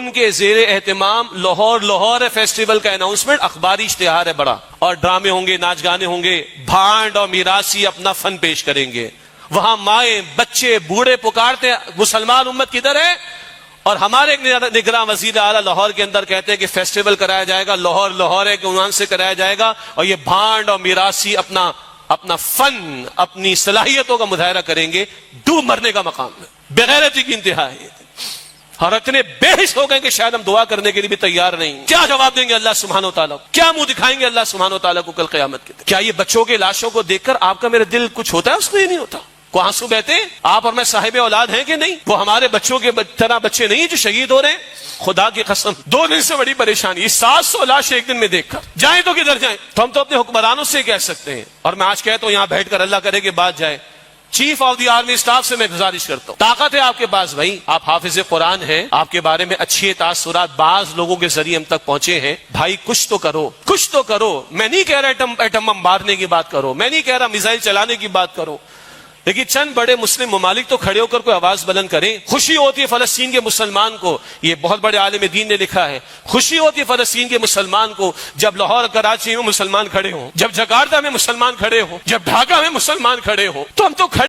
ان کے زیر اہتمام لاہور فیسٹیول کا اناؤنسمنٹ اخباری اشتہار ہے بڑا، اور ڈرامے ہوں گے، ناچ گانے ہوں گے، بھانڈ اور میراثی اپنا فن پیش کریں گے. وہاں مائیں بچے بوڑھے پکارتے ہیں مسلمان امت کدھر ہے؟ اور ہمارے نگراں وزیر اعلیٰ لاہور کے اندر کہتے ہیں کہ فیسٹیول کرایا جائے گا، لاہور ہے کہ عنوان سے کرایا جائے گا، اور یہ بھانڈ اور میراثی اپنا فن، اپنی صلاحیتوں کا مظاہرہ کریں گے. ڈوب مرنے کا مقام ہے، بغیرتی کی انتہا ہے. اور اتنے بے حس ہو گئے کہ شاید ہم دعا کرنے کے لیے بھی تیار نہیں. کیا جواب دیں گے اللہ سبحانہ و تعالیٰ کو؟ کیا منہ دکھائیں گے اللہ سبحانہ و تعالیٰ کو کل قیامت کے دن؟ کیا یہ بچوں کے لاشوں کو دیکھ کر آپ کا میرا دل کچھ ہوتا ہے؟ اس کو یہ نہیں ہوتا. کو آنسو بہتے ہیں؟ آپ اور میں صاحب اولاد ہیں کہ نہیں؟ وہ ہمارے بچوں کے طرح بچے نہیں جو شہید ہو رہے ہیں. خدا کی قسم 2 دن سے بڑی پریشانی، 700 لاش ایک دن میں دیکھ کر. جائیں تو کدھر جائیں؟ تو ہم تو اپنے حکمرانوں سے کہہ سکتے ہیں، اور میں آج کہتا ہوں یہاں بیٹھ کر اللہ کرے کہ بات جائے. Chief of the army staff سے میں گزارش کرتا ہوں، طاقت ہے آپ کے پاس بھائی، آپ حافظ قرآن ہیں، آپ کے بارے میں اچھے تاثرات بعض لوگوں کے ذریعے ہم تک پہنچے ہیں. بھائی کچھ تو کرو، کچھ تو کرو. میں نہیں کہہ رہا ایٹم بم مارنے کی بات کرو، میں نہیں کہہ رہا میزائل چلانے کی بات کرو، لیکن چند بڑے مسلم ممالک تو کھڑے ہو کر کوئی آواز بلند کریں. خوشی ہوتی ہے فلسطین کے مسلمان کو، یہ بہت بڑے عالم دین نے لکھا ہے، خوشی ہوتی ہے فلسطین کے مسلمان کو جب لاہور کراچی میں مسلمان کھڑے ہوں، جب جکارتہ میں مسلمان کھڑے ہوں، جب ڈھاکہ میں مسلمان کھڑے ہوں. تو ہم تو کھڑے